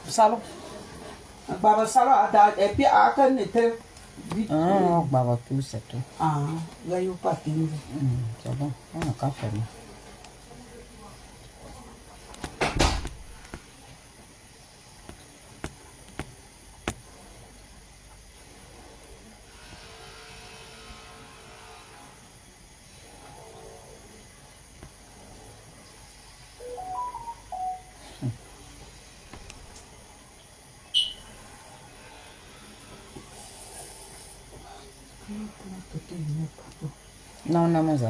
Salon. Baba salon et puis à quand était Ah, baba tout c'est tout. Ah, là il pas C'est bon, on a qu'à faire. Non, non, mais ça.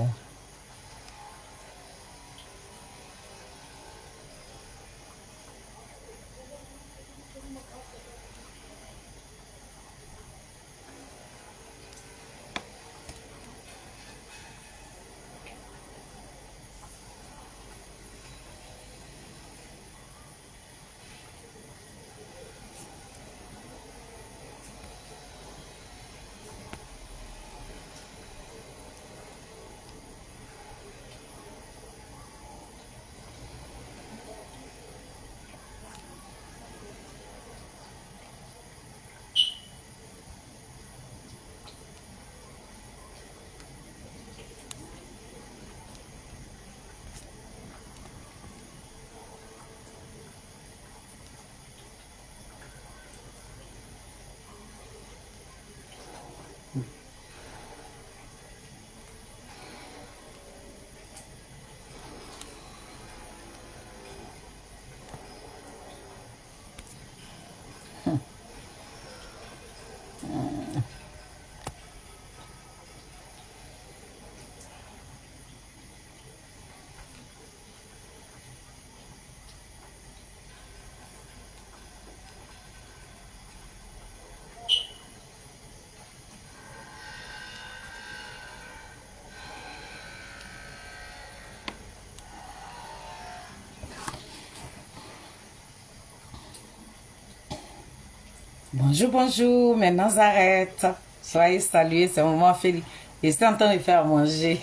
Bonjour, bonjour, mes Nazareth. Soyez salués, c'est un moment félix. Je suis en train de faire manger.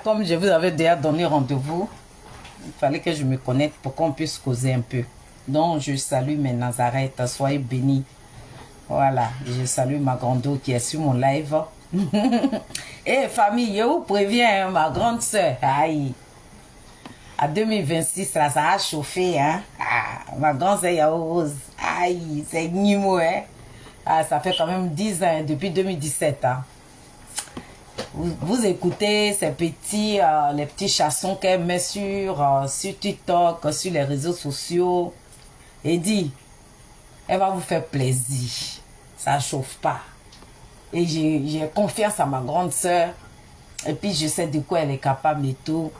Comme je vous avais déjà donné rendez-vous, il fallait que je me connecte pour qu'on puisse causer un peu. Donc, je salue mes Nazareth, soyez bénis. Voilà, je salue ma grande qui est sur mon live. Et famille, je vous préviens, ma grande soeur, aïe. À 2026, là, ça a chauffé, hein. Ah, ma grande sœur Rose, aïe, c'est Nimo, hein. Ah, ça fait quand même 10 ans, depuis 2017, hein. Vous écoutez ces petits, les petits chansons qu'elle met sur TikTok, sur les réseaux sociaux. Et dit, elle va vous faire plaisir. Ça chauffe pas. Et j'ai confiance à ma grande sœur. Et puis, je sais de quoi elle est capable et tout.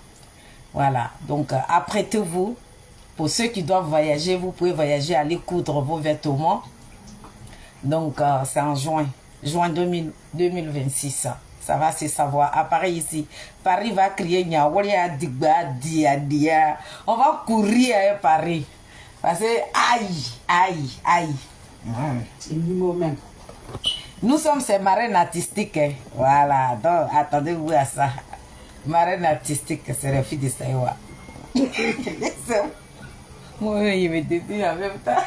Voilà, donc apprêtez-vous. Pour ceux qui doivent voyager, vous pouvez voyager, aller coudre vos vêtements. Donc c'est en juin 2026. Ça va se savoir. À Paris ici, Paris va crier Niawalia Digba Dia. On va courir à Paris. Parce que aïe. C'est Nimo même. Nous sommes ces marraines artistiques. Hein. Voilà, donc attendez-vous à ça. Marraine artistique, c'est la fille de Saïwa. Moi, il me dit en même temps.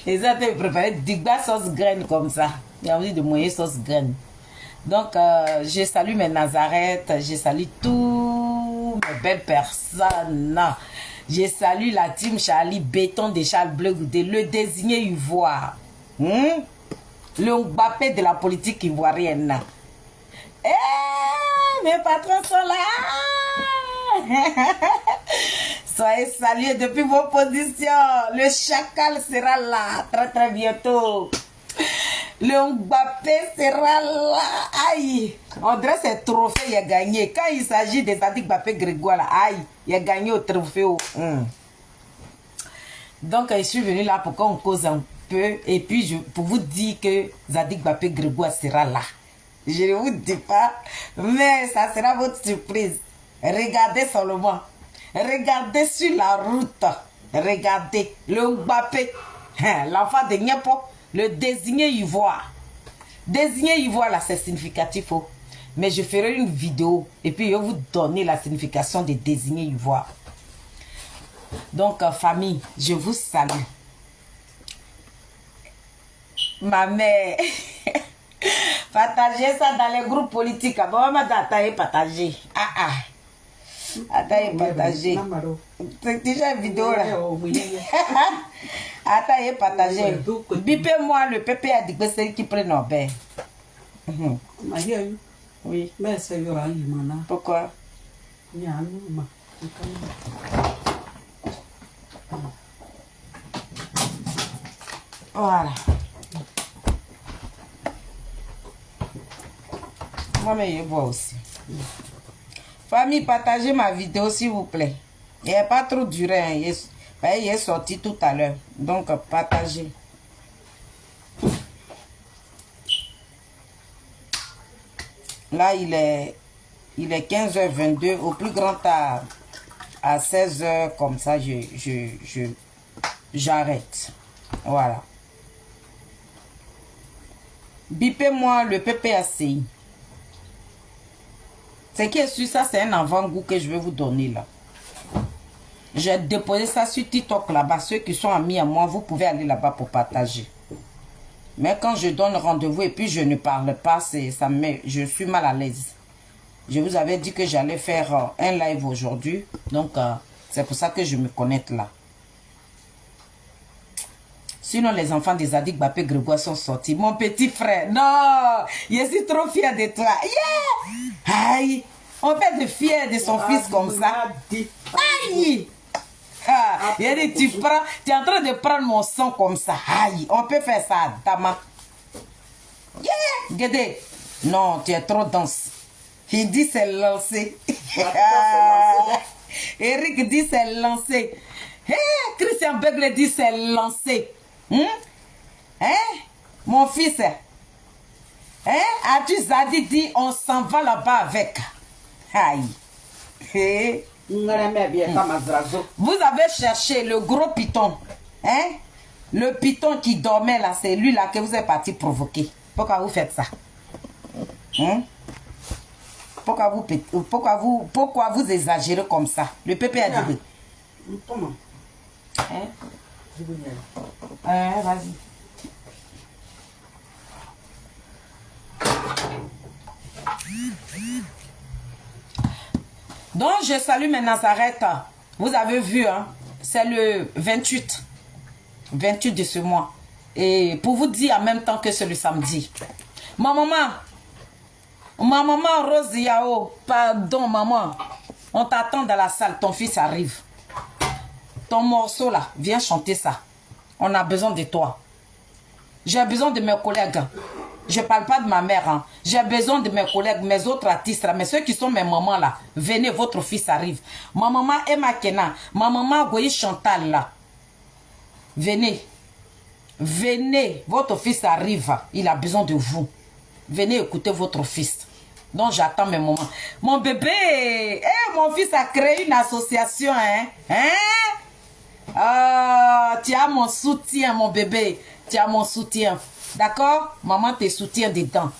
Ils ont préparé du bas sauce graine comme ça. Il y a envie de moyen sauce graine. Donc, je salue mes Nazareth, je salue toutes mes belles personnes. Je salue la team Charlie Béton de Charles Bleu Goudé, le désigné ivoire. Le Mbappé de la politique ivoirienne. Mes patrons sont là. Soyez salués depuis vos positions. Le chacal sera là très très bientôt. Le Mbappé sera là. Aïe. On dirait ce trophée, il a gagné. Quand il s'agit des Zadig Mbappé Grégoire, là, aïe, il a gagné au trophée. Donc, je suis venu là pour qu'on cause un peu. Et puis, pour vous dire que Zadig Mbappé Grégoire sera là. Je ne vous dis pas, mais ça sera votre surprise. Regardez seulement. Regardez sur la route. Regardez le Mbappé, l'enfant de Niapo, le désigné ivoire. Désigné ivoire, là, c'est significatif. Oh. Mais je ferai une vidéo et puis je vais vous donner la signification des désignés ivoires. Donc, famille, je vous salue. Ma mère, partagez ça dans les groupes politiques. Bon, partagez. Attends, partagez. C'est déjà une vidéo là. Attends, partagez. Bipez-moi, le pépé a dit que c'est qui prend nos bains. Oui. Pourquoi? Voilà. Moi-même, je bois aussi. Famille, partagez ma vidéo, s'il vous plaît. Il n'est pas trop duré. Hein. Il est sorti tout à l'heure. Donc, partagez. Là, il est 15h22. Au plus grand tard, à 16h, comme ça, j'arrête. Voilà. Bipez-moi le PPACI. Ce qui est sûr, ça c'est un avant-goût que je vais vous donner là. J'ai déposé ça sur TikTok là-bas. Ceux qui sont amis à moi, vous pouvez aller là-bas pour partager. Mais quand je donne rendez-vous et puis je ne parle pas, je suis mal à l'aise. Je vous avais dit que j'allais faire un live aujourd'hui. Donc, c'est pour ça que je me connecte là. Sinon, les enfants des Adik Bapé Grégoire sont sortis. Mon petit frère, non, je suis trop fière de toi. Yeah! Aïe, on peut être fier de son fils comme ça. Aïe! Il dit, tu es en train de prendre mon sang comme ça. Aïe, on peut faire ça, Dama. Yeah! Guédé, non, tu es trop dense. Il dit c'est lancé. Eric dit c'est lancé. Christian Begle dit c'est lancé. Mon fils, as-tu Zadi dit on s'en va là-bas avec. Aïe. Vous avez cherché le gros python. Le python qui dormait là, c'est lui là que vous êtes parti provoquer. Pourquoi vous faites ça? Pourquoi vous exagérez comme ça? Le pépé a dit. Comment? Vas-y. Donc, je salue mes Nazareth. Vous avez vu, hein? C'est le 28 de ce mois. Et pour vous dire en même temps que c'est le samedi. Ma maman Rose Yao, pardon maman, on t'attend dans la salle, ton fils arrive. Ton morceau là, viens chanter ça. On a besoin de toi. J'ai besoin de mes collègues. Je ne parle pas de ma mère. Hein. J'ai besoin de mes collègues, mes autres artistes là, mais ceux qui sont mes mamans là. Venez, votre fils arrive. Ma maman Emma Kena, ma maman Goyi Chantal là. Venez. Venez, votre fils arrive. Il a besoin de vous. Venez écouter votre fils. Donc j'attends mes moments. Mon bébé, mon fils a créé une association. Tu as mon soutien, mon bébé. Tu as mon soutien. D'accord? Maman te soutient dedans.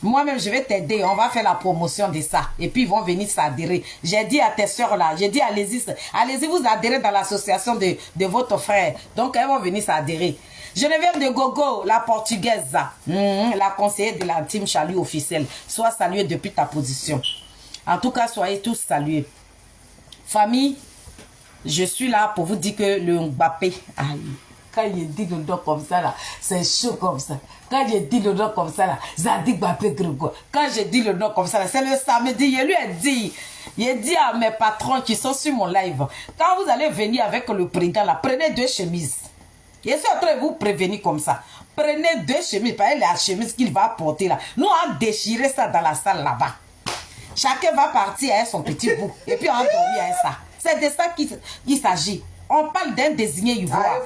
Moi-même, je vais t'aider. On va faire la promotion de ça. Et puis, ils vont venir s'adhérer. J'ai dit à tes soeurs là, j'ai dit, allez-y vous adhérer dans l'association de votre frère. Donc, elles vont venir s'adhérer. Geneviève de Gogo, la portugaise, la conseillère de la team Chalut officielle. Sois saluée depuis ta position. En tout cas, soyez tous salués. Famille, je suis là pour vous dire que le Mbappé, aïe, quand il dit le nom comme ça là, c'est chaud comme ça. Quand je dis le nom comme ça là, Zadig Mbappé Grégoire. Quand je dis le nom comme ça là, c'est le samedi. Je lui ai dit, à mes patrons qui sont sur mon live, quand vous allez venir avec le président là, prenez 2 chemises. Je suis en train de vous prévenir comme ça. Prenez 2 chemises, parce que la chemise qu'il va porter là, nous on déchiré ça dans la salle là-bas. Chacun va partir avec son petit bout. Et puis on va dormir avec ça. C'est de ça qu'il s'agit. On parle d'un désigné ivoire.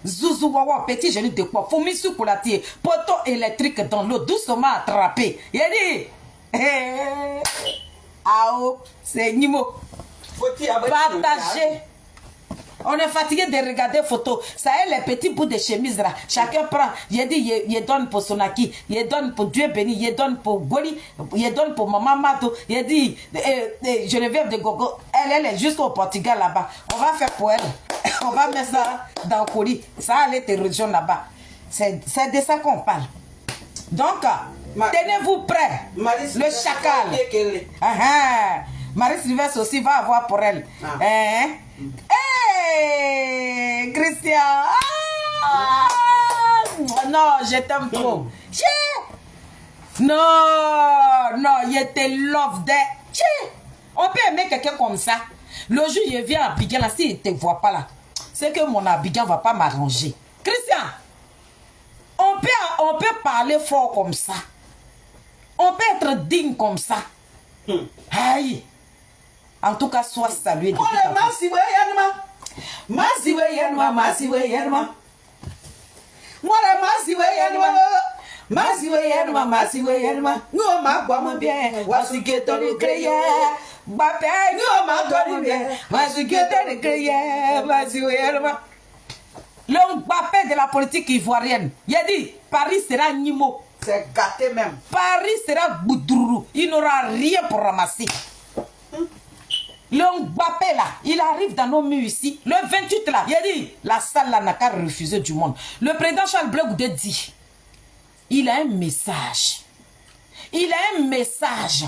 Zouzou wawa, petit genou de quoi? Foumi sous coulatier. Poteau électrique dans l'eau, doucement attrapé. Il dit, c'est Nimo. Partagez. On est fatigué de regarder photos. Ça y est, les petits bouts de chemise là. Chacun prend. Il dit, il donne pour Sonaki, il donne pour Dieu béni, il donne pour Goli, il donne pour Maman Mato. Il dit, Geneviève de Gogo, elle est juste au Portugal là-bas. On va faire pour elle. On va mettre ça dans le colis. Ça allait te rejoindre là-bas. C'est de ça qu'on parle. Donc, tenez-vous prêts. Le chacal. Marie Sylvestre aussi va avoir pour elle. Hey, Christian. Non, je t'aime trop. Non, il était love de. On peut aimer quelqu'un comme ça. Le jour où il vient à Abidjan, là, s'il ne te voit pas là, c'est que mon Abidjan ne va pas m'arranger. Christian, on peut parler fort comme ça. On peut être digne comme ça. Aïe. En tout cas, sois salué. L'homme Mbappé de la politique ivoirienne. Il a dit, Paris sera Nimo. C'est gâté même. Paris sera Boudourou. Il n'aura rien pour ramasser. L'homme Mbappé là, il arrive dans nos murs ici. Le 28 là, il a dit, la salle là n'a qu'à refuser du monde. Le président Charles Blé Goudé dit, il a un message. Il a un message.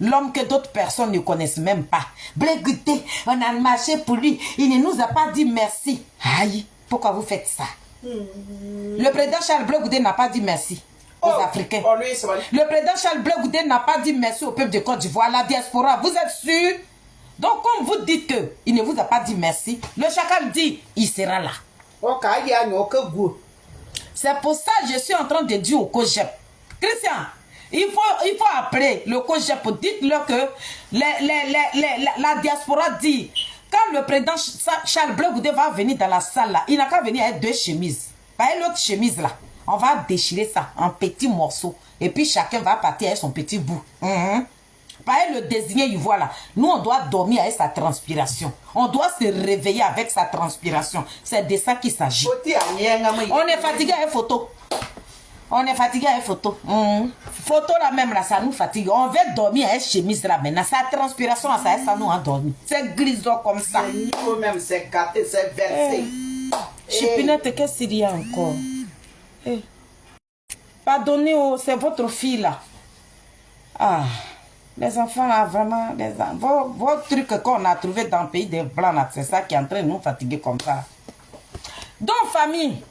L'homme que d'autres personnes ne connaissent même pas. Blé Goudé, on a marché pour lui. Il ne nous a pas dit merci. Aïe, pourquoi vous faites ça? Le président Charles Blé Goudé n'a pas dit merci aux Africains. Le président Charles Blé Goudé n'a pas dit merci au peuple de Côte d'Ivoire, la diaspora. Vous êtes sûr? Donc, comme vous dites qu'il ne vous a pas dit merci, le chacal dit, il sera là. C'est pour ça que je suis en train de dire au COGEP, Christian, il faut appeler le COGEP, dites-leur que la diaspora dit, quand le président Charles Blé Goudé va venir dans la salle là, il n'a qu'à venir avec 2 chemises. Pas l'autre chemise là, on va déchirer ça en petits morceaux. Et puis chacun va partir avec son petit bout. Pas le désigner, il voit là. Nous, on doit dormir avec sa transpiration. On doit se réveiller avec sa transpiration. C'est de ça qu'il s'agit. On est fatigué avec photo. On est fatigué avec photo. Photo là même là, ça nous fatigue. On veut dormir avec chemise là maintenant. Sa transpiration là, ça nous endormi. C'est grisant comme ça. Même c'est gâté, c'est versé. Chipinette, qu'est-ce qu'il y a encore? Pardonnez, c'est votre fille là. Ah. Les enfants, là, vraiment, vos trucs qu'on a trouvés dans le pays des Blancs, c'est ça qui est en train de nous fatiguer comme ça. Donc, famille,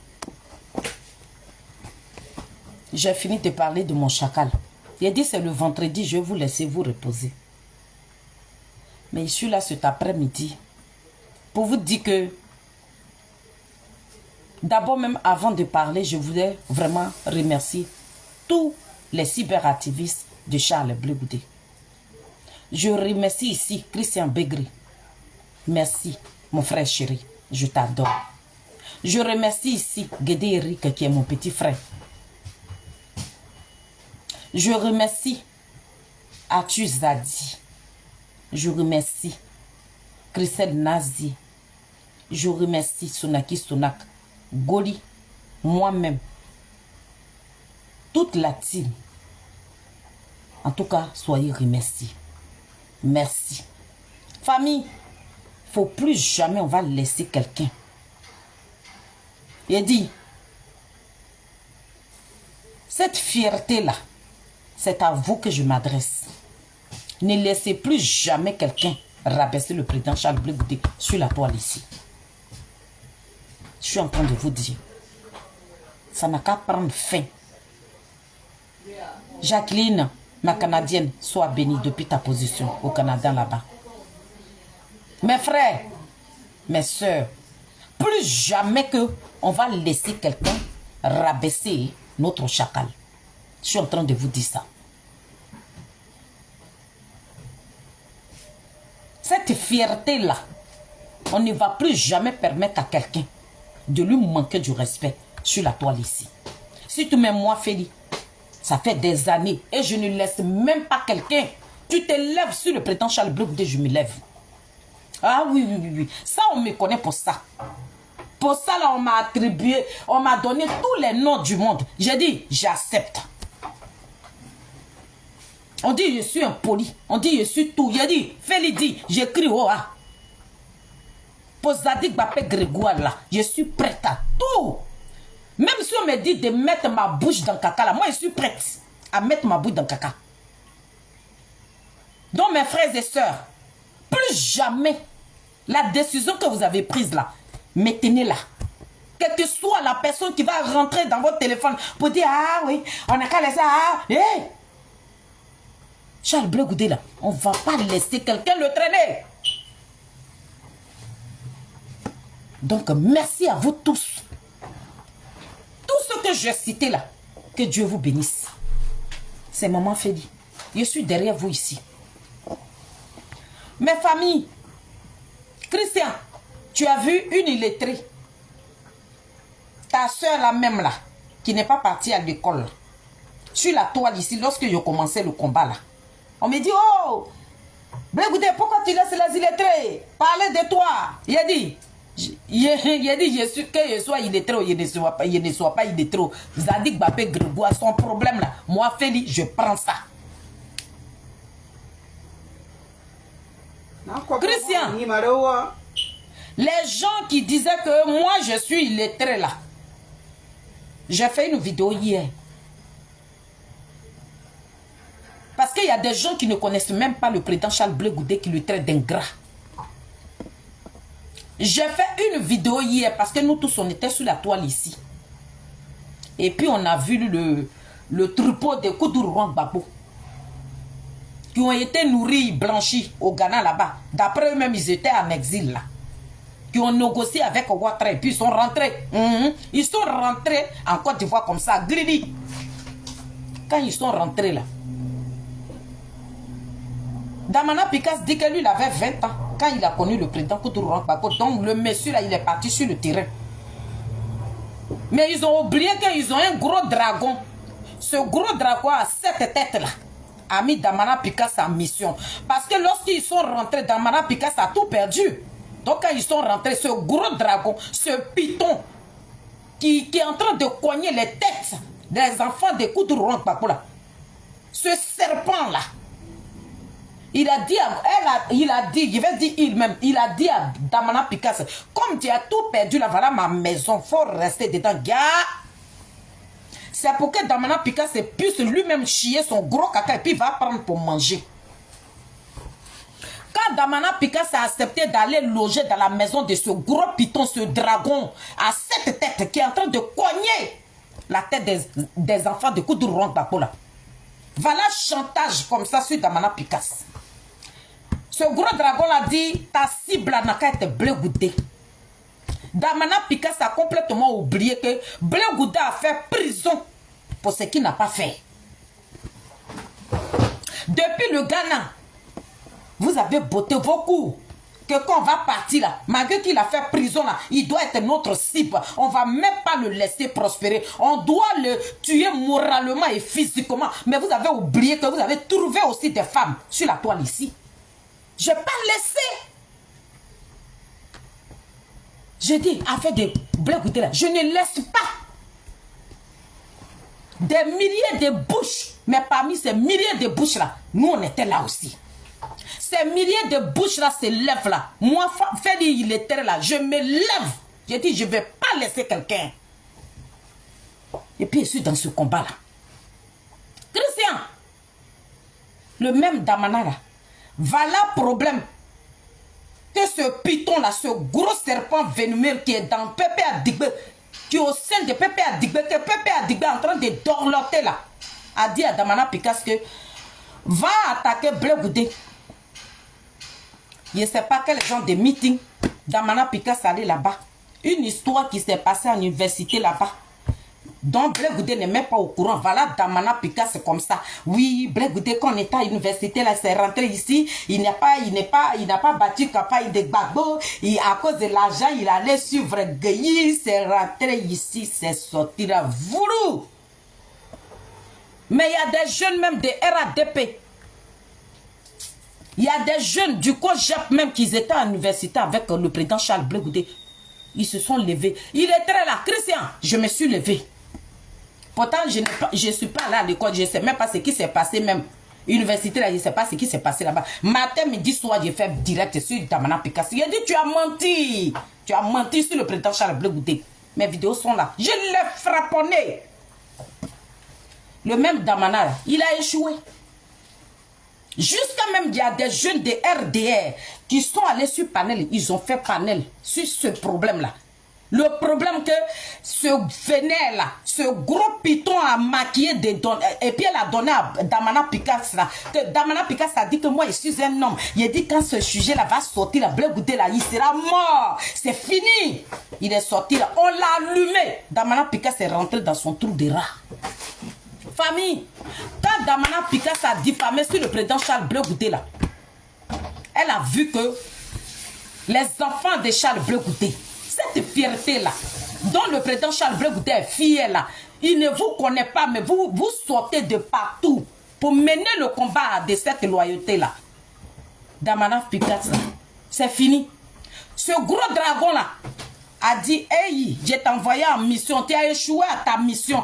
j'ai fini de parler de mon chacal. Il a dit, c'est le vendredi, je vais vous laisser vous reposer. Mais je suis là cet après-midi pour vous dire que, d'abord même avant de parler, je voulais vraiment remercier tous les cyberactivistes de Charles Blé Goudé. Je remercie ici Christian Begri. Merci, mon frère chéri. Je t'adore. Je remercie ici Guédé Eric, qui est mon petit frère. Je remercie Atu Zadi. Je remercie Christelle Nazi. Je remercie Sonaki Sonak, Goli, moi-même, toute la team. En tout cas, soyez remerciés. Merci. Famille, il ne faut plus jamais on va laisser quelqu'un. Il dit, cette fierté-là, c'est à vous que je m'adresse. Ne laissez plus jamais quelqu'un rabaisser le président Charles Blé Goudé sur la toile ici. Je suis en train de vous dire, ça n'a qu'à prendre fin. Jacqueline, ma Canadienne, sois bénie depuis ta position au Canada là-bas. Mes frères, mes soeurs, plus jamais que on va laisser quelqu'un rabaisser notre chacal. Je suis en train de vous dire ça. Cette fierté-là, on ne va plus jamais permettre à quelqu'un de lui manquer du respect sur la toile ici. Surtout même moi, Félix. Ça fait des années et je ne laisse même pas quelqu'un. Tu te lèves sur le président Charles Blé Goudé, je me lève. Ah oui, oui, oui, oui. Ça, on me connaît pour ça. Pour ça, là, on m'a attribué, on m'a donné tous les noms du monde. J'ai dit, j'accepte. On dit, je suis impoli. On dit, je suis tout. J'ai dit, Félix dit, j'écris au A. Pour Zadig Bapé Grégoire, là, je suis prête à tout. Même si on me dit de mettre ma bouche dans le caca, là, moi, je suis prête à mettre ma bouche dans le caca. Donc, mes frères et sœurs, plus jamais la décision que vous avez prise là, maintenez-la. Quelle que soit la personne qui va rentrer dans votre téléphone pour dire, ah oui, on a qu'à laisser, ah, hé. Charles Bleu Goudé là, on ne va pas laisser quelqu'un le traîner. Donc, merci à vous tous. Tout ce que j'ai cité là, que Dieu vous bénisse. C'est maman Félix. Je suis derrière vous ici. Mes familles, Christian, tu as vu une illettrée. Ta soeur la même là, qui n'est pas partie à l'école. Sur la toile ici, lorsque je commençais le combat là. On me dit, oh, Blégoudé, pourquoi tu laisses les illettrés parler de toi? Il a dit, que je sois illettré ou je ne sois pas illettré. Zadig Bapé Grégoire, son problème là. Moi, Félix, je prends ça. Christian, les gens qui disaient que moi, je suis illettré là. J'ai fait une vidéo hier. Parce qu'il y a des gens qui ne connaissent même pas le président Charles Bleu Goudé qui le traite d'ingrat. J'ai fait une vidéo hier parce que nous tous on était sur la toile ici. Et puis on a vu le troupeau de Koudourouan Gbagbo qui ont été nourris, blanchis au Ghana là-bas. D'après eux-mêmes, ils étaient en exil là. Qui ont négocié avec Ouattara et puis ils sont rentrés. Ils sont rentrés en Côte d'Ivoire comme ça, Grili. Quand ils sont rentrés là, Damana Pikas dit que lui, il avait 20 ans quand il a connu le président Koudourouan Gbagbo. Donc le monsieur là, il est parti sur le terrain. Mais ils ont oublié qu'ils ont un gros dragon. Ce gros dragon a cette tête là a mis Damana Pikas en mission. Parce que lorsqu'ils sont rentrés, Damana Pikas a tout perdu. Donc quand ils sont rentrés, ce gros dragon, ce python qui est en train de cogner les têtes des enfants de Koudourouan Gbagbo là, ce serpent là, il a dit, je vais dire il-même, il a dit à Damana Pikas, comme tu as tout perdu là, voilà ma maison, il faut rester dedans. Gars, c'est pour que Damana Pikas puisse lui-même chier son gros caca et puis il va prendre pour manger. Quand Damana Pikas a accepté d'aller loger dans la maison de ce gros python, ce dragon à cette tête qui est en train de cogner la tête des enfants de Koudourouan Gbagbo là. Voilà chantage comme ça sur Damana Pikas. Ce gros dragon a dit, ta cible n'a qu'à être Bleu Goudé. Damana Pikas a complètement oublié que Bleu Goudé a fait prison pour ce qu'il n'a pas fait. Depuis le Ghana, vous avez botté vos coups. Que quand on va partir là, malgré qu'il a fait prison là, il doit être notre cible. On ne va même pas le laisser prospérer. On doit le tuer moralement et physiquement. Mais vous avez oublié que vous avez trouvé aussi des femmes sur la toile ici. Je n'ai pas laissé. Je dis, affaire de Bleu Goudé là, je ne laisse pas. Des milliers de bouches. Mais parmi ces milliers de bouches là, nous on était là aussi. Ces milliers de bouches là se lèvent là. Moi, Félix, il était là. Je me lève. J'ai dit, je ne vais pas laisser quelqu'un. Et puis, je suis dans ce combat là. Christian, le même Damana là. Voilà le problème. Que ce python là, ce gros serpent venimeux qui est dans Pépé Adigbe, qui est au sein de Pépé Adigbe, que Pépé Adigbe est en train de dorloter là, a dit à Damana Pikas que va attaquer Bleu Goudé. Je ne sais pas quel genre de meeting Damana Pikas allait là-bas. Une histoire qui s'est passée à l'université là-bas. Donc Bleu Goudé n'est même pas au courant. Voilà Damana Pikas c'est comme ça. Oui, Bleu Goudé quand on était à l'université là, c'est rentré ici. Il n'a pas battu campagne de Gbagbo. À cause de l'argent, il allait suivre Gueye. C'est rentré ici, c'est sorti là. Voulou. Mais il y a des jeunes même de RADP Il y a des jeunes du COJEP même qui étaient à l'université avec le président Charles Blé Goudé. Ils se sont levés. Il était là, Christian, je me suis levé. Pourtant, je ne suis pas là à l'école, je ne sais même pas ce qui s'est passé même. Université, là, je ne sais pas ce qui s'est passé là-bas. Matin, midi, soir, j'ai fait direct sur Damana Picasso. Il a dit, tu as menti. Tu as menti sur le président Charles Blé Goudé. Mes vidéos sont là. Je l'ai frapponné. Le même Damana, là, il a échoué. Jusqu'à même, il y a des jeunes de RDR qui sont allés sur panel. Ils ont fait panel sur ce problème-là. Le problème que ce vénère-là, ce gros piton a maquillé des dons. Et puis elle a donné à Damana Picasso là. Que Damana Picasso a dit que moi je suis un homme. Il a dit quand ce sujet-là va sortir, la Blé Goudé là, il sera mort. C'est fini. Il est sorti là. On l'a allumé. Damana Picasso est rentré dans son trou de rat. Famille, quand Damana Picasso a diffamé sur le président Charles Blé Goudé là, elle a vu que les enfants de Charles Blé Goudé, cette fierté-là, dont le président Charles Blé Goudé est fier là, il ne vous connaît pas, mais vous sortez de partout pour mener le combat de cette loyauté-là. Damana Picasso, c'est fini. Ce gros dragon-là a dit, hey, je t'ai envoyé en mission, tu as échoué à ta mission.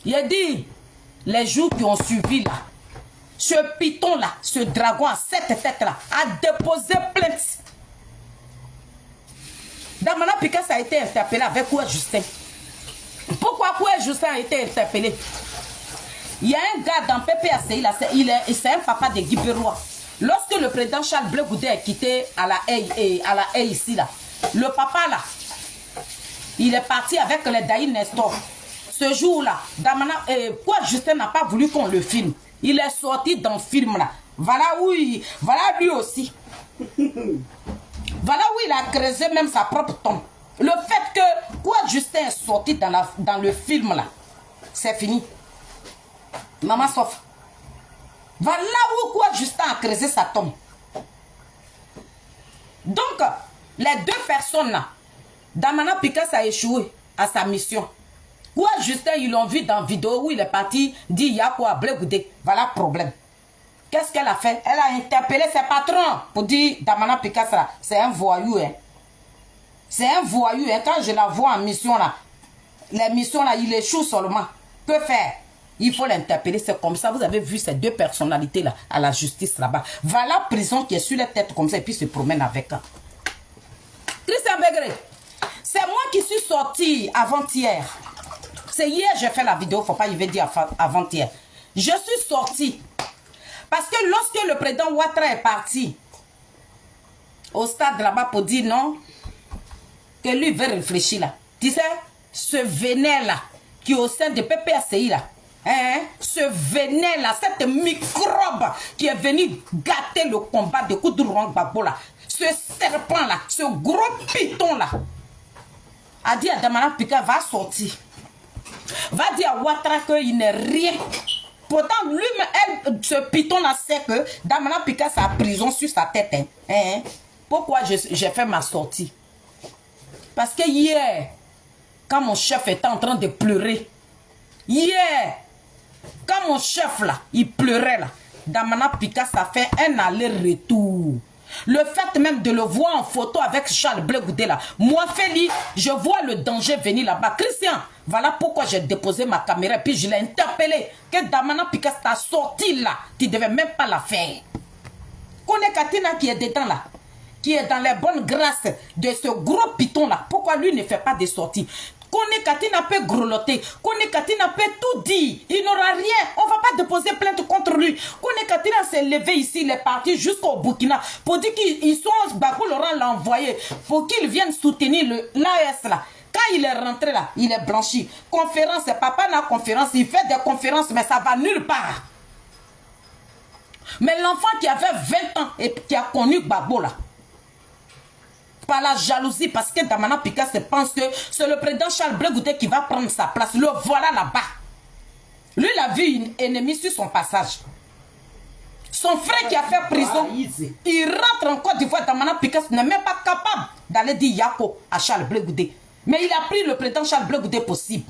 Il a dit, les jours qui ont suivi là, ce python-là, ce dragon à 7 têtes-là, a déposé plainte. Damana Picasso a été interpellé avec Koué Justin. Pourquoi Koué Justin a été interpellé? Il y a un gars dans PPACI, c'est un papa de Guy Berrois. Lorsque le président Charles Blé Goudé a quitté à la haie ici, là, le papa là, il est parti avec les Daï Nestor. Ce jour-là, Koué Justin n'a pas voulu qu'on le filme. Il est sorti dans le film là. Voilà lui aussi. Voilà où il a creusé même sa propre tombe. Le fait que Koué Justin est sorti dans le film là, c'est fini. Maman sauf. Voilà où Koué Justin a creusé sa tombe. Donc, les deux personnes là, Damana Picasso a échoué à sa mission. Koué Justin, ils l'ont vu dans la vidéo où il est parti dire il y a quoi Blé Goudé. Voilà le problème. Qu'est-ce qu'elle a fait? Elle a interpellé ses patrons pour dire Damana Picasso, c'est un voyou. Hein. C'est un voyou. Hein. Quand je la vois en mission, là, les missions, là, il échoue seulement. Que faire? Il faut l'interpeller. C'est comme ça. Vous avez vu ces deux personnalités-là à la justice là-bas. Voilà la prison qui est sur la tête comme ça et puis se promène avec elle. Christian Bégré, c'est moi qui suis sorti avant-hier. C'est hier que j'ai fait la vidéo. Faut pas y dire avant-hier. Je suis sorti. Parce que lorsque le président Ouattara est parti au stade là-bas pour dire non, que lui veut réfléchir là. Tu sais, ce vénère-là, qui est au sein de PPACI là, hein, ce vénère-là, cette microbe qui est venu gâter le combat de Koudourou Gbagbo là, ce serpent-là, ce gros python là, a dit à Damana Picasso, va sortir. Va dire à Ouattara qu'il n'est rien. Pourtant, lui, ce python-là sait que Damana Picasso a prison sur sa tête. Hein. Hein? Pourquoi j'ai fait ma sortie? Parce que hier, quand mon chef était en train de pleurer, hier, quand mon chef là, il pleurait là, Damana Picasso a fait un aller-retour. Le fait même de le voir en photo avec Charles Blé Goudé là, moi Félix, je vois le danger venir là-bas. Christian, voilà pourquoi j'ai déposé ma caméra et puis je l'ai interpellé. Que Damana Picasso t'a sorti là, tu ne devais même pas la faire. Kone Katina qui est dedans là, qui est dans les bonnes grâces de ce gros python là, pourquoi lui ne fait pas de sortie? Kone Katina peut grelotter, Kone Katina peut tout dire, il n'aura rien, on ne va pas déposer plainte contre lui. Kone Katina s'est levé ici, il est parti jusqu'au Burkina pour dire qu'ils sont, Gbagbo Laurent l'a envoyé pour qu'il vienne soutenir l'AS là. Quand il est rentré là, il est blanchi. Conférence, papa n'a conférence, il fait des conférences, mais ça va nulle part. Mais l'enfant qui avait 20 ans et qui a connu Gbagbo là, par la jalousie, parce que Damana Picasso pense que c'est le président Charles Blé Goudé qui va prendre sa place. Le voilà là-bas. Lui, il a vu une ennemie sur son passage. Son frère qui a fait prison, il rentre en Côte d'Ivoire. Damana Picasso n'est même pas capable d'aller dire Yako à Charles Blé Goudé. Mais il a pris le président Charles Blé Goudé possible.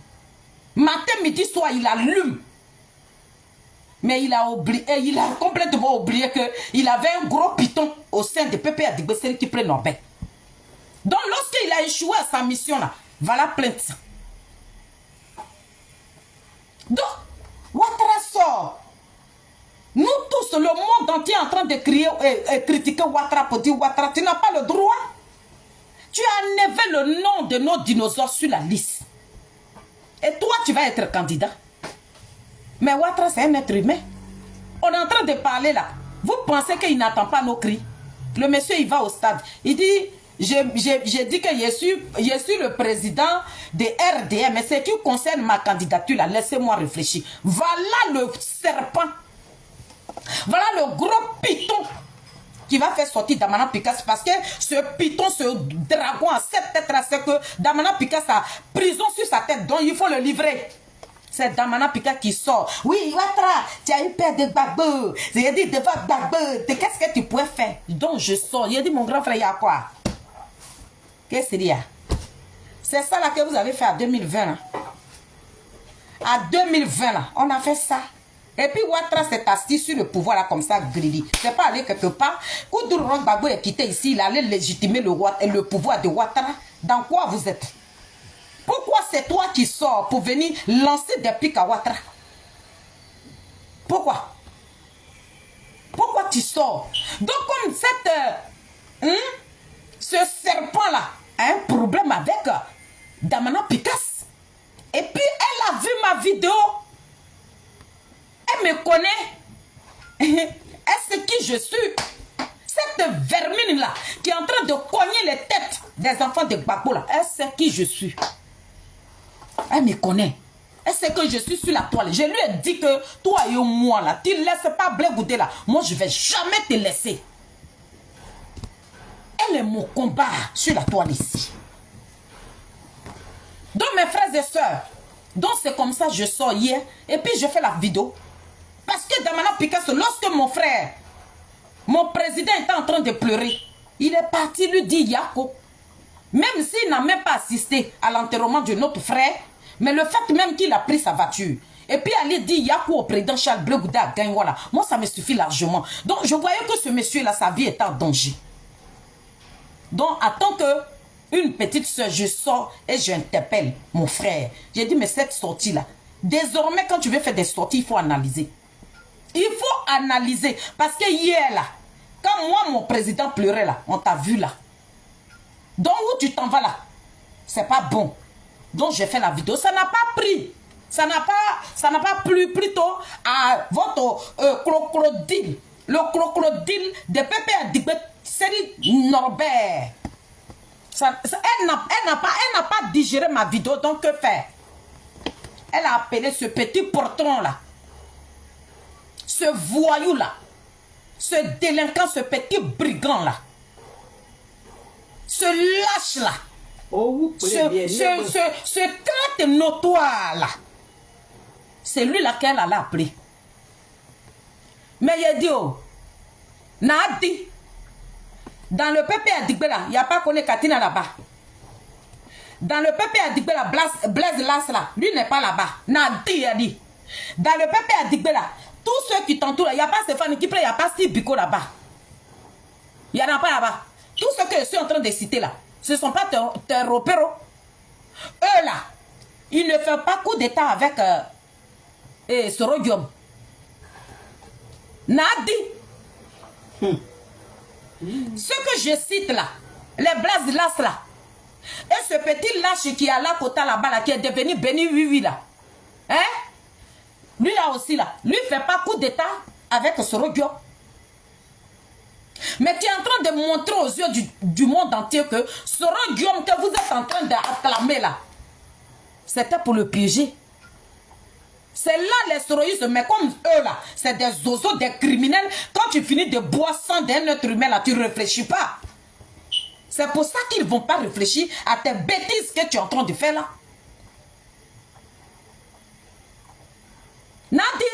Matin, midi, soir, il allume. Mais il a oublié, il a complètement oublié qu'il avait un gros piton au sein de Pépé Adigbe, celui qui prend Nobel. Donc lorsqu'il a échoué à sa mission là, voilà plainte. Donc, Ouattara sort. Nous tous, le monde entier est en train de crier et critiquer Ouattara pour dire Ouattara, tu n'as pas le droit. Tu as enlevé le nom de nos dinosaures sur la liste. Et toi, tu vas être candidat. Mais Ouattara, c'est un être humain. On est en train de parler là. Vous pensez qu'il n'attend pas nos cris? Le monsieur, il va au stade. Il dit, j'ai dit que je suis le président de RDM. Mais ce qui concerne ma candidature là, laissez-moi réfléchir. Voilà le serpent. Voilà le gros python qui va faire sortir Damana Picasso. Parce que ce python, ce dragon à 7 têtes là, c'est que Damana Picasso a prison sur sa tête. Donc il faut le livrer. C'est Damana Pika qui sort. Oui, Ouattara, tu as une paire de babeux. J'ai dit, devant babeux, qu'est-ce que tu pourrais faire? Donc je sors. Il a dit, mon grand frère, il y a quoi? Qu'est-ce qu'il y a? C'est ça là que vous avez fait à 2020. Là. À 2020, là, on a fait ça. Et puis Ouattara s'est assis sur le pouvoir là comme ça, grili. C'est pas aller quelque part. Quand Dourou Gbagbo est quitté ici, il allait légitimer le pouvoir de Ouattara. Dans quoi vous êtes? Pourquoi c'est toi qui sors pour venir lancer des pics à Ouattara? Pourquoi? Pourquoi tu sors? Donc comme ce serpent-là a un problème avec Damana Picasso. Et puis elle a vu ma vidéo. Elle me connaît. Elle sait qui je suis. Cette vermine-là qui est en train de cogner les têtes des enfants de Gbagbo là. Elle sait qui je suis. Elle me connaît. Elle sait que je suis sur la toile. Je lui ai dit que toi et moi là, tu ne laisses pas Blé Goudé là. Moi, je ne vais jamais te laisser. Elle est mon combat sur la toile ici. Donc mes frères et sœurs, donc c'est comme ça que je sors hier. Et puis je fais la vidéo. Parce que Damana Picasso, lorsque mon frère, mon président était en train de pleurer, il est parti lui dire Yako. Même s'il n'a même pas assisté à l'enterrement de notre frère, mais le fait même qu'il a pris sa voiture, et puis aller dire Yakou au président Charles Blé Goudé à Gagne, voilà, moi ça me suffit largement. Donc je voyais que ce monsieur-là, sa vie était en danger. Donc en tant qu'une petite soeur, je sors et j'interpelle mon frère. J'ai dit, mais cette sortie-là, désormais quand tu veux faire des sorties, il faut analyser. Il faut analyser. Parce que hier là, quand moi mon président pleurait là, on t'a vu là. Donc où tu t'en vas là, c'est pas bon. Donc j'ai fait la vidéo, ça n'a pas pris. Ça n'a pas plu plutôt à votre crocodile. Le crocodile de Pépé Adigbe, c'est Norbert. Elle n'a pas digéré ma vidéo, donc que faire? Elle a appelé ce petit portron là, ce voyou là, ce délinquant, ce petit brigand là, ce lâche là. Oh, ce traite notoire là, c'est lui là qu'elle a appelé. Mais il a dit, oh, Nadi, dans le Pépé Adigbe là, il n'y a pas connu Katina là-bas. Dans le Pépé Adigbe là, Blaise Las là, lui n'est pas là-bas. Nadi a dit. Dans le Pépé Adigbe là, tous ceux qui t'entourent là, il n'y a pas Stéphane qui plaît, il n'y a pas Steve Biko là-bas. Il n'y en a pas là-bas. Tous ceux que je suis en train de citer là, ce ne sont pas tes repéros. Eux là, ils ne font pas coup d'état avec Sorodium. Nadi. Ce que je cite là, les Blaise Las là, et ce petit lâche qui est à la côté là-bas là, qui est devenu Béni Oui là, hein? Lui là aussi là, lui fait pas coup d'état avec Sorodium. Mais tu es en train de montrer aux yeux du monde entier que Sorodium que vous êtes en train d'acclamer là, c'était pour le piéger. C'est là les soroïstes, mais comme eux là, c'est des oiseaux, des criminels. Quand tu finis de boire sang d'un être humain là, tu ne réfléchis pas. C'est pour ça qu'ils ne vont pas réfléchir à tes bêtises que tu es en train de faire là. Nadi,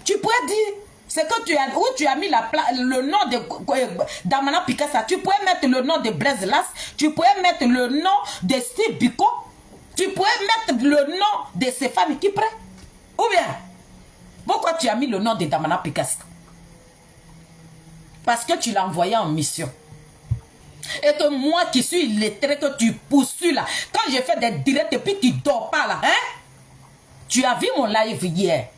tu pourrais dire, c'est que tu as, où tu as mis le nom de Damana Picasso, tu pourrais mettre le nom de Blaise Las, tu pourrais mettre le nom de Steve Biko, tu pourrais mettre le nom de Stéphane Kipré. Ou bien, Pourquoi tu as mis le nom de Damana Picasso? Parce que tu l'as envoyé en mission. Et que moi qui suis illettré, que tu poursuis là, quand j'ai fait des directs et puis tu dors pas là, hein? Tu as vu mon live hier.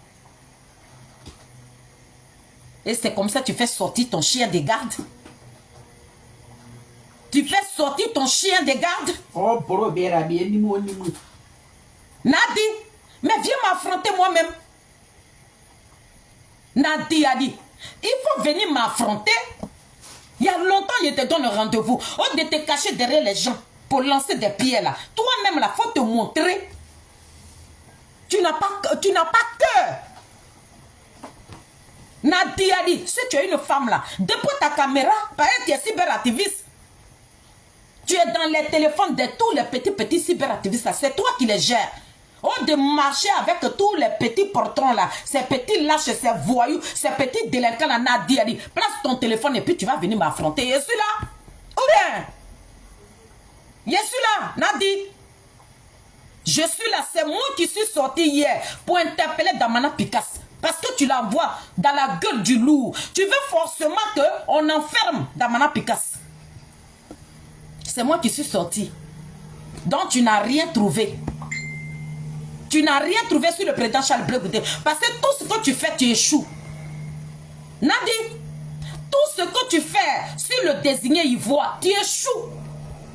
Et c'est comme ça que tu fais sortir ton chien de garde. Tu fais sortir ton chien de garde. Oh, bro, bien, bien, ni moi. Nadi, mais viens m'affronter moi-même. Nadi a dit, il faut venir m'affronter. Il y a longtemps, je te donne rendez-vous. Au lieu de te cacher derrière les gens pour lancer des pierres là. Toi-même, là, il faut te montrer. Tu n'as pas cœur. Nadi a dit, si tu es une femme là, dépose ta caméra, parce que tu es cyberactiviste. Tu es dans les téléphones de tous les petits cyberactivistes là. C'est toi qui les gères. Au de marcher avec tous les petits portons là, ces petits lâches, ces voyous, ces petits délinquants là, Nadi a dit, place ton téléphone et puis tu vas venir m'affronter. Je suis là. Ou bien, je suis là, Nadi. Je suis là, c'est moi qui suis sorti hier pour interpeller Damana Picasso. Parce que tu l'envoies dans la gueule du loup. Tu veux forcément qu'on enferme Damana Picasso. C'est moi qui suis sorti. Donc tu n'as rien trouvé. Tu n'as rien trouvé sur le président Charles Blé Goudé. Parce que tout ce que tu fais, tu échoues. Nadi, tout ce que tu fais sur le désigné ivoire, tu échoues.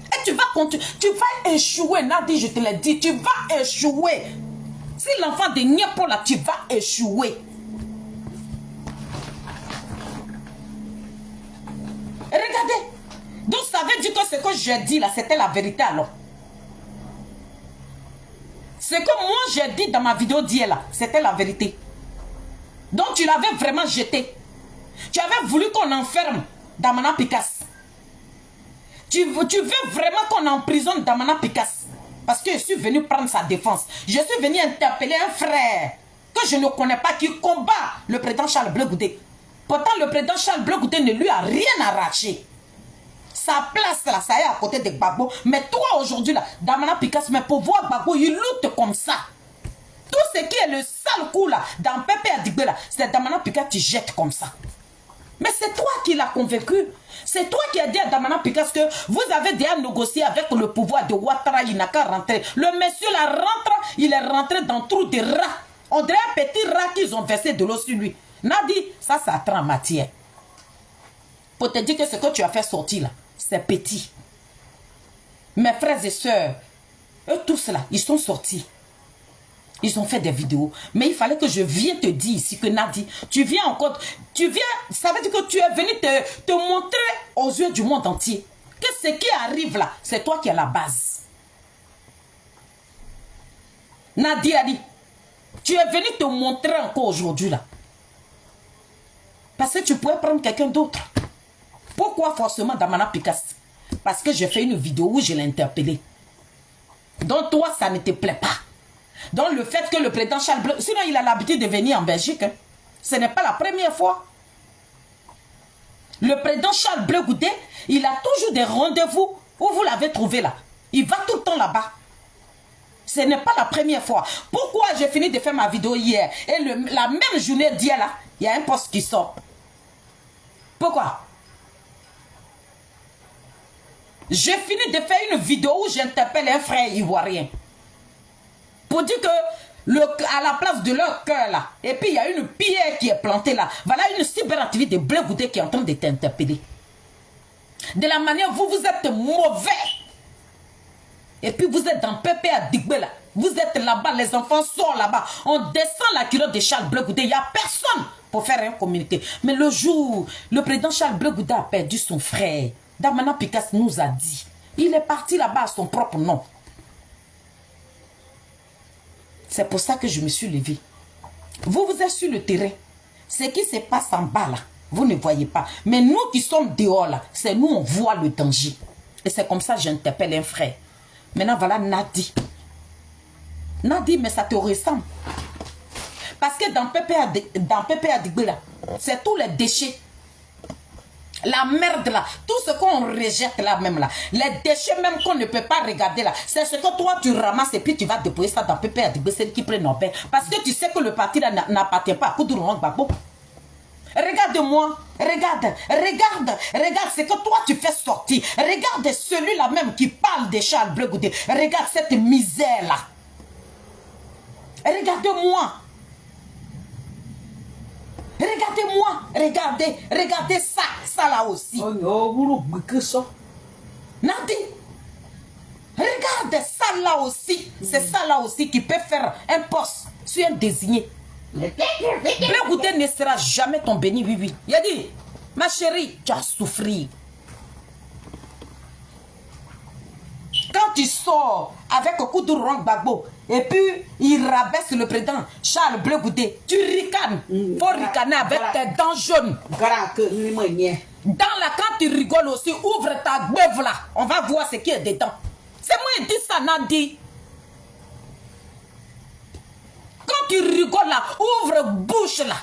Et tu vas continuer. Tu vas échouer, Nadi, je te l'ai dit. Tu vas échouer. Si l'enfant de Niepo là, tu vas échouer. Et regardez. Donc ça veut dire que ce que j'ai dit là, c'était la vérité alors. Ce que moi j'ai dit dans ma vidéo d'hier là, c'était la vérité. Donc tu l'avais vraiment jeté. Tu avais voulu qu'on enferme Damana Picasso. Tu veux vraiment qu'on emprisonne Damana Picasso. Parce que je suis venu prendre sa défense. Je suis venu interpeller un frère que je ne connais pas qui combat le président Charles Blé Goudé. Pourtant le président Charles Blé Goudé ne lui a rien arraché. Sa place là, ça y est à côté de Gbagbo. Mais toi aujourd'hui là, Damana Picasso, mais pour voir Gbagbo, il lutte comme ça. Tout ce qui est le sale coup là, dans Pépé Adigbe là, c'est Damana Picasso qui jette comme ça. Mais c'est toi qui l'as convaincu. C'est toi qui as dit à Damana Picasso que vous avez déjà négocié avec le pouvoir de Ouattara, il n'a qu'à rentrer. Le monsieur là rentre, il est rentré dans le trou de rat. On dirait un petit rat qu'ils ont versé de l'eau sur lui. Nadi, ça trempe en matière. Pour te dire que ce que tu as fait sortir là, c'est petit. Mes frères et sœurs, eux tous là, ils sont sortis. Ils ont fait des vidéos. Mais il fallait que je vienne te dire ici que Nadi, tu viens encore. Tu viens, ça veut dire que tu es venu te montrer aux yeux du monde entier que ce qui arrive là, c'est toi qui es la base. Nadi a dit, tu es venu te montrer encore aujourd'hui là. Parce que tu pourrais prendre quelqu'un d'autre. Pourquoi forcément Damana Picasso? Parce que j'ai fait une vidéo où je l'ai interpellé. Donc toi, ça ne te plaît pas. Donc le fait que le président Charles Blé... Sinon, il a l'habitude de venir en Belgique. Hein. Ce n'est pas la première fois. Le président Charles Blé Goudé, il a toujours des rendez-vous où vous l'avez trouvé là. Il va tout le temps là-bas. Ce n'est pas la première fois. Pourquoi j'ai fini de faire ma vidéo hier et la même journée d'hier là, il y a un poste qui sort. Pourquoi? J'ai fini de faire une vidéo où j'interpelle un frère ivoirien. Pour dire que à la place de leur cœur là, et puis il y a une pierre qui est plantée là. Voilà une cyberactivité de Blé Goudé qui est en train de t'interpeller. De la manière vous êtes mauvais. Et puis vous êtes dans Pépé Adigbe là. Vous êtes là-bas, les enfants sont là-bas. On descend la culotte de Charles Blé Goudé. Il n'y a personne pour faire un communiqué. Mais le jour, le président Charles Blé Goudé a perdu son frère. Damana Picasso nous a dit. Il est parti là-bas à son propre nom. C'est pour ça que je me suis levée. Vous êtes sur le terrain. Ce qui se passe en bas là, vous ne voyez pas. Mais nous qui sommes dehors là, c'est nous on voit le danger. Et c'est comme ça que j'interpelle un frère. Maintenant voilà Nadi. Nadi, mais ça te ressemble. Parce que dans Pépé Adigbe là, c'est tous les déchets. La merde là, tout ce qu'on rejette là même là, les déchets même qu'on ne peut pas regarder là, c'est ce que toi tu ramasses et puis tu vas déposer ça dans PPA de celle qui prend nos paix. Parce que tu sais que le parti là n'appartient pas à Koudourou Gbagbo. Regarde-moi, regarde ce que toi tu fais sortir. Regarde celui-là même qui parle de Charles Blé Goudé. Regarde cette misère là. Regardez-moi. Regardez-moi, regardez ça là aussi. Nadi, regarde ça là aussi. C'est ça là aussi qui peut faire un poste sur un désigné. Blé Goudé ne sera jamais ton béni, oui. Il a dit, ma chérie, tu as souffert. Quand tu sors avec Koudourou Gbagbo et puis il rabaisse le président Charles Blé Goudé, tu ricanes. Faut ricaner avec tes dents jaunes. Dans la quand tu rigoles aussi, ouvre ta gueule là. On va voir ce qui est dedans. C'est moi qui dis ça, Nadi. Quand tu rigoles là, ouvre bouche là.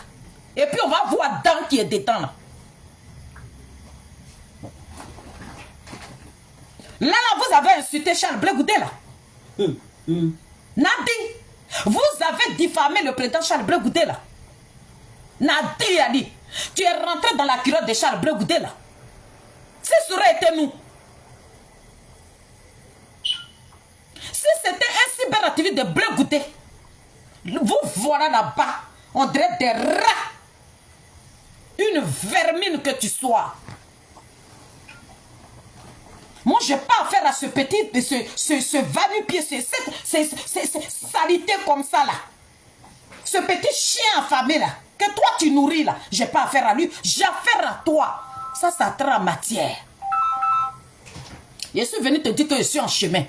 Et puis on va voir dans qui est dedans là. Là, vous avez insulté Charles Blé Goudé là. Nadi, vous avez diffamé le président Charles Blé Goudé là. Nadi a dit, tu es rentré dans la culotte de Charles Blé Goudé là. Si ça aurait été nous. Si c'était un cyberactiviste de Blé Goudé, vous voilà là-bas, on dirait des rats. Une vermine que tu sois. Moi, je n'ai pas affaire à ce petit, ce va-nu-pied, cette salité comme ça là. Ce petit chien affamé là, que toi tu nourris là, j'ai pas affaire à lui, j'ai affaire à toi. Ça te rend matière. Je suis venu te dire que je suis en chemin.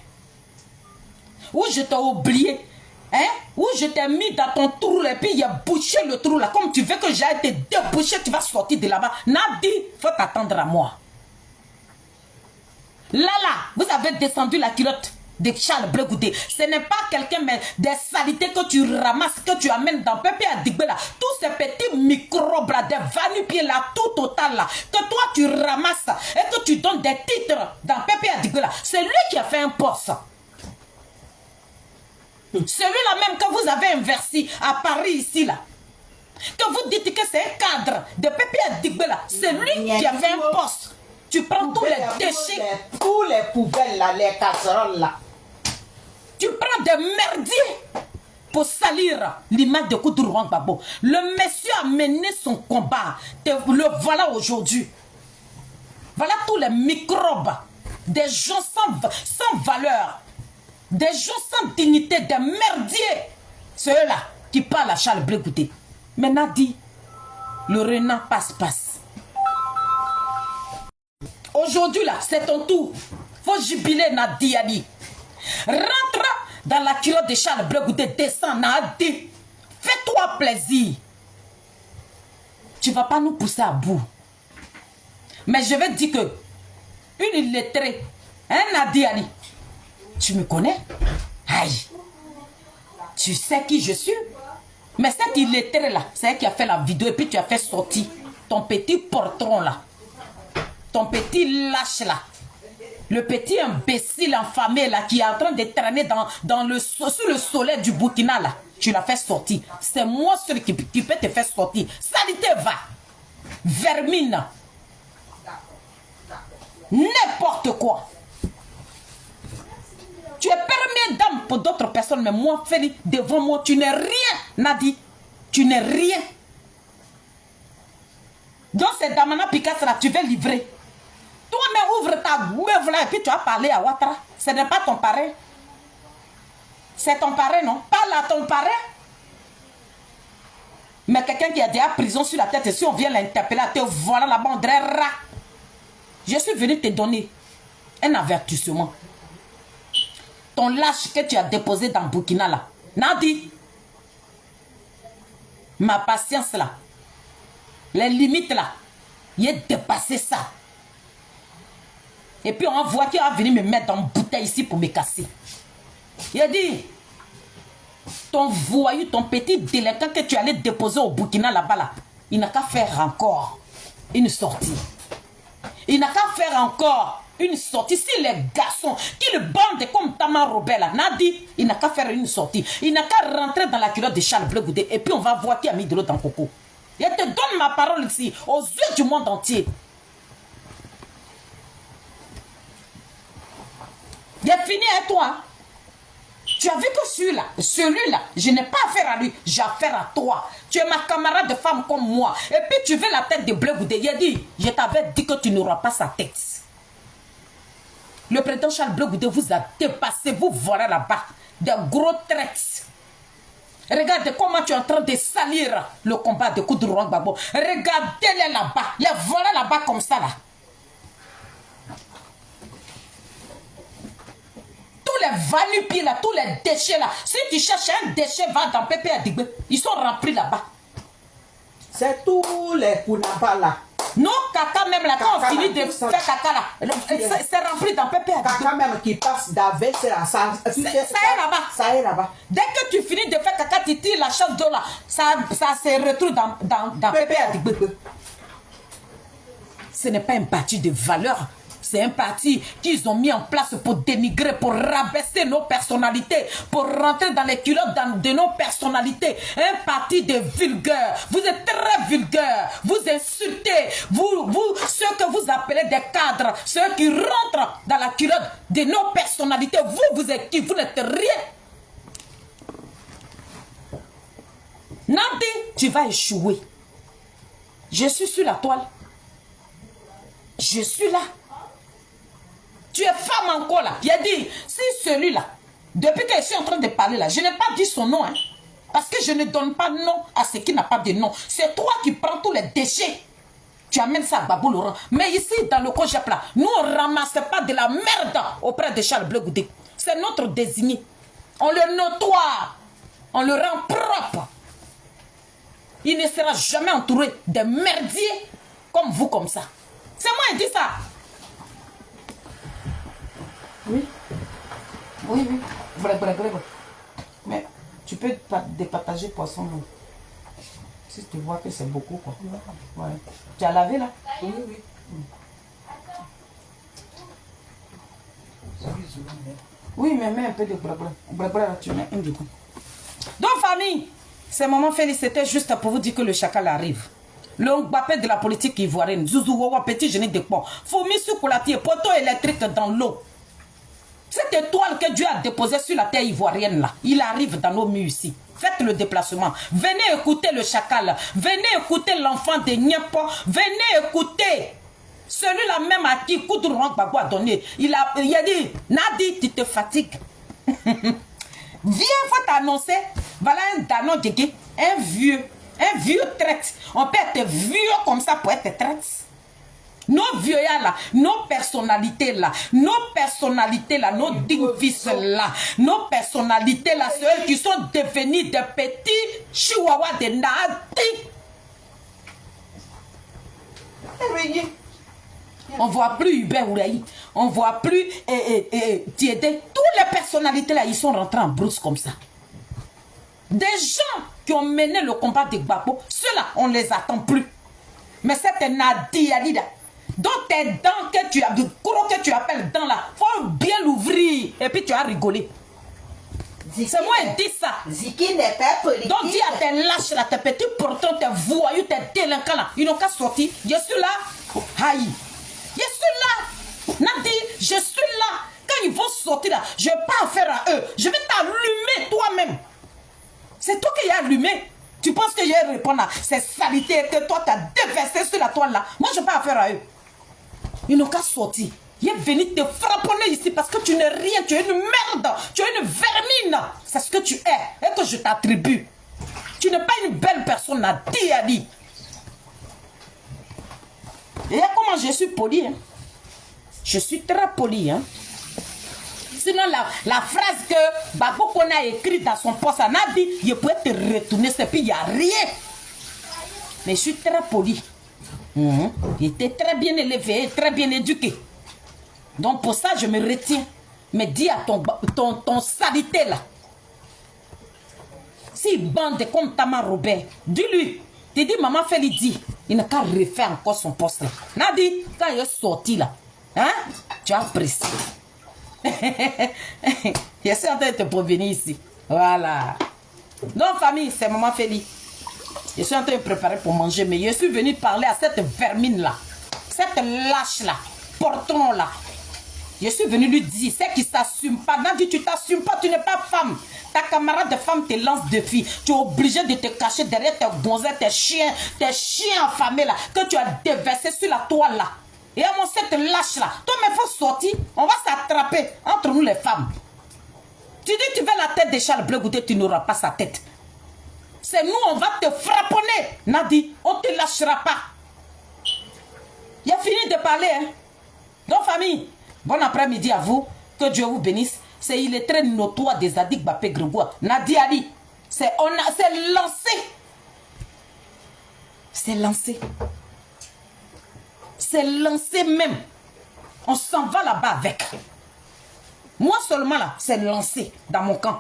Où je t'ai oublié, hein? Où je t'ai mis dans ton trou et puis il a bouché le trou là. Comme tu veux que j'aille te déboucher, tu vas sortir de là-bas. Nadi, faut t'attendre à moi. Là, vous avez descendu la culotte de Charles Blé Goudé. Ce n'est pas quelqu'un, mais des saletés que tu ramasses, que tu amènes dans Pépé Adigbe là. Tous ces petits microbes là, des vanupiers là, tout total là, que toi tu ramasses et que tu donnes des titres dans Pépé Adigbe là. C'est lui qui a fait un poste. Celui-là même que vous avez inversé à Paris ici là. Que vous dites que c'est un cadre de Pépé Adigbe là. C'est lui qui a fait un poste. Tu prends tous les déchets. Tous les poubelles là, les casseroles là. Tu prends des merdiers pour salir l'image de Koudourou Gbagbo. Le monsieur a mené son combat. Le voilà aujourd'hui. Voilà tous les microbes. Des gens sans valeur. Des gens sans dignité. Des merdiers. Ceux-là qui parlent à Charles Blé Goudé. Mais Nadi, le renard passe. Aujourd'hui là, c'est ton tour. Faut jubiler Nadi Ali. Rentre dans la culotte de Charles Blé Goudé, descends Nadi. Fais-toi plaisir. Tu ne vas pas nous pousser à bout. Mais je vais te dire que une illettrée, Nadi Ali, tu me connais? Aïe. Tu sais qui je suis? Mais cette illettrée là, c'est elle qui a fait la vidéo et puis tu as fait sortir ton petit portron là. Ton petit lâche là, le petit imbécile enfamé là qui est en train de traîner sous le soleil du Burkina là, tu l'as fait sortir. C'est moi celui qui peut te faire sortir. Salité va, vermine, n'importe quoi. Tu es première dame pour d'autres personnes, mais moi, Félix, devant moi, tu n'es rien, Nadi. Tu n'es rien. Donc, c'est Damana Picasso là, tu veux livrer. Toi-même, ouvre ta meuf là et puis tu vas parler à Ouattara. Ce n'est pas ton parrain. C'est ton parrain, non? Parle à ton parrain. Mais quelqu'un qui a déjà prison sur la tête, et si on vient l'interpeller, te voilà là-bas, on dirait rat. Je suis venu te donner un avertissement. Ton lâche que tu as déposé dans Burkina là. Nadi. Ma patience là. Les limites là. Il a dépassé ça. Et puis on voit qu'il va venir me mettre dans une bouteille ici pour me casser. Il a dit, ton voyou, ton petit délinquant que tu allais déposer au Burkina là-bas, là, il n'a qu'à faire encore une sortie. Il n'a qu'à faire encore une sortie. Si les garçons qui le bandent comme Tama Robert là, Nadi, il n'a qu'à faire une sortie. Il n'a qu'à rentrer dans la culotte de Charles Bleu Goudé et puis on va voir qui a mis de l'eau dans le coco. Je te donne ma parole ici, aux yeux du monde entier. J'ai fini avec toi. Tu as vu que celui-là, je n'ai pas affaire à lui, j'ai affaire à toi. Tu es ma camarade de femme comme moi. Et puis tu veux la tête de Bleu Goudé. Il a dit, je t'avais dit que tu n'auras pas sa tête. Le président Charles Bleu Goudé vous a dépassé, vous voilà là-bas. Des gros traites. Regarde comment tu es en train de salir le combat de Koudourouan Gbagbo. Regardez-les là-bas. Les voilà là-bas comme ça là. Tous les vanupiers là, tous les déchets là. Si tu cherches un déchet, va dans Pépé Adigbe. Ils sont remplis là-bas. C'est tous les Kounaba là. Non, caca même là, quand on finit de faire caca là, c'est rempli dans Pépé Adigbe. Caca même qui passe d'avec ça est là-bas. Ça est là-bas. Dès que tu finis de faire caca, tu tires la chasse d'eau là, ça se retrouve dans Pépé Adigbe. Ce n'est pas un parti de valeur. C'est un parti qu'ils ont mis en place pour dénigrer, pour rabaisser nos personnalités, pour rentrer dans les culottes de nos personnalités. Un parti de vulgaires. Vous êtes très vulgaires. Vous insultez. Ceux que vous appelez des cadres, ceux qui rentrent dans la culotte de nos personnalités. Vous êtes qui? Vous n'êtes rien. Nandi, tu vas échouer. Je suis sur la toile. Je suis là. Tu es femme encore là. Il a dit, si celui-là, depuis que je suis en train de parler là, je n'ai pas dit son nom. Hein, parce que je ne donne pas nom à ce qui n'a pas de nom. C'est toi qui prends tous les déchets. Tu amènes ça à Babou Laurent. Mais ici, dans le Cogep là, nous on ne ramasse pas de la merde auprès de Charles Bleu Goudé. C'est notre désigné. On le nettoie. On le rend propre. Il ne sera jamais entouré de merdiers comme vous, comme ça. C'est moi qui dis ça. Oui. Oui, oui. Bref. Mais tu peux départager poisson. Non. Si tu vois que c'est beaucoup, quoi. Ouais. Tu as lavé là? Oui, oui. Oui, mais mets un peu de brabra. Tu mets un du coup. Donc, famille, ce moment Félix, c'était juste pour vous dire que le chacal arrive. Le Mbappé de la politique ivoirienne. Zouzou, Wawa, petit génie de pont. Fourmi sur Koulatier, poteau électrique dans l'eau. Cette étoile que Dieu a déposée sur la terre ivoirienne là, il arrive dans nos murs ici. Faites le déplacement. Venez écouter le chacal. Venez écouter l'enfant de Niapo. Venez écouter celui-là même à qui Koudourouan Gbagbo a donné. Il a dit, Nadi, tu te fatigues. Viens, faut t'annoncer. Voilà un danon dégué, un vieux traite. On peut être vieux comme ça pour être traite. Nos vieux là, nos personnalités là, nos dignifices là, nos personnalités là, ceux qui sont devenus des petits chihuahuas de Nadi. On voit plus Hubert Ouraï, on voit plus Tiédé. Toutes les personnalités là, ils sont rentrés en brousse comme ça. Des gens qui ont mené le combat de Gbagbo, ceux-là, on ne les attend plus. Mais cette Nadi Ali là, donc tes dents que tu as, du gros que tu appelles dents là, faut bien l'ouvrir et puis tu as rigolé. C'est moi qui dis ça. Ziki n'est pas politique. Donc dis à tes lâches là, tes petits portants, tes voyous, tes délinquants là, ils n'ont qu'à sortir. Je suis là. Aïe. Je suis là. Nadi, je suis là. Quand ils vont sortir là, je n'ai pas affaire à eux. Je vais t'allumer toi-même. C'est toi qui as allumé. Tu penses que je vais répondre à ces saletés que toi tu as déversé sur la toile là. Moi je n'ai pas affaire à eux. Ils n'ont qu'à sortir. Il est venu te frapponner ici parce que tu n'es rien. Tu es une merde. Tu es une vermine. C'est ce que tu es. Et que je t'attribue. Tu n'es pas une belle personne à dire. Et comment je suis poli. Hein? Je suis très poli. Hein? Sinon, la phrase que Gbagbo a écrite dans son poste à Nadi, je pourrais te retourner, c'est puis il n'y a rien. Mais je suis très poli. Il était très bien élevé, très bien éduqué. Donc pour ça, je me retiens. Mais dis à ton salité là. S'il bande comme Tama Robert, dis-lui Tu dis, maman Feli dit, il n'a qu'à refaire encore son poste là. Nadi, quand il est sorti là, hein, tu as apprécié. Je suis en train de te prévenir ici. Voilà. Donc, famille, c'est maman Feli. Je suis en train de préparer pour manger, mais je suis venu parler à cette vermine là, cette lâche là, porton là. Je suis venu lui dire, c'est qui s'assume pas. Nadi, tu t'assumes pas, tu n'es pas femme. Ta camarade de femme te lance des filles. Tu es obligé de te cacher derrière tes gonzes, tes chiens affamés là, que tu as déversé sur la toile là. Et à mon cette lâche là, toi mais faut sortir, on va s'attraper entre nous les femmes. Tu dis tu veux la tête de Charles Bleu Goudé, tu n'auras pas sa tête. C'est nous, on va te frapponner. Nadi, on te lâchera pas. Il a fini de parler. Hein? Donc famille, bon après-midi à vous. Que Dieu vous bénisse. Il est très notoire des addicts Bapé Grégoire. Nadi Ali, c'est lancé. C'est lancé. C'est lancé même. On s'en va là-bas avec. Moi seulement là, c'est lancé dans mon camp.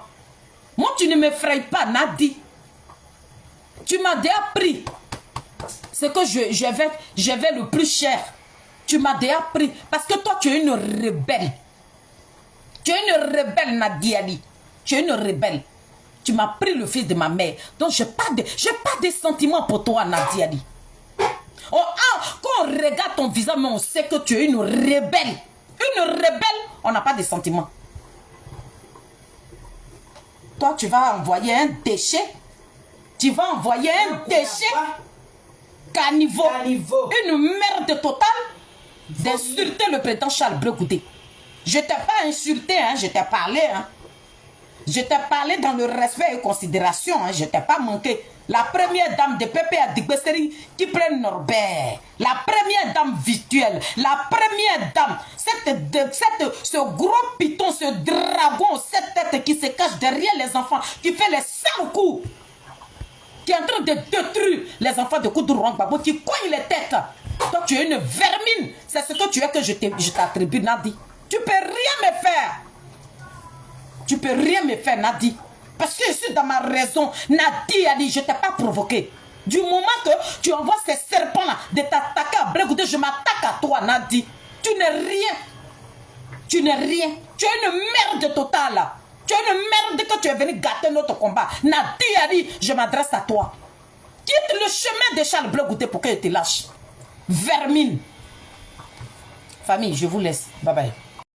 Moi, tu ne m'effraies pas, Nadi. Tu m'as déjà pris. C'est que je vais le plus cher. Tu m'as déjà pris. Parce que toi, tu es une rebelle. Tu es une rebelle, Nadi Ali. Tu es une rebelle. Tu m'as pris le fils de ma mère. Donc, je n'ai pas de sentiments pour toi, Nadi Ali. Oh, ah, quand on regarde ton visage, mais on sait que tu es une rebelle. Une rebelle, on n'a pas de sentiments. Toi, tu vas envoyer un déchet. Tu vas envoyer un déchet. Caniveau. Une merde totale. D'insulter le président Charles Bleu Goudé. Je t'ai pas insulté, hein, je t'ai parlé. Hein. Je t'ai parlé dans le respect et considération. Hein, je t'ai pas manqué. La première dame de Pépé Adigbesseri qui prend Norbert. La première dame virtuelle. La première dame. Ce gros python, ce dragon, cette tête qui se cache derrière les enfants, qui fait les 100 coups. Qui est en train de détruire les enfants de Koudourouang Babo, qui cogne les têtes. Toi, tu es une vermine. C'est ce que tu es que je t'attribue, Nadi. Tu peux rien me faire. Tu peux rien me faire, Nadi. Parce que je suis dans ma raison. Nadi a dit, je ne t'ai pas provoqué. Du moment que tu envoies ces serpents-là de t'attaquer à Bleu Goudé, je m'attaque à toi, Nadi. Tu n'es rien. Tu n'es rien. Tu es une merde totale. Tu es une merde que tu es venu gâter notre combat. Nadi a dit, je m'adresse à toi. Quitte le chemin de Charles Bleu Goudé pour que je te lâche. Vermine. Famille, je vous laisse. Bye bye.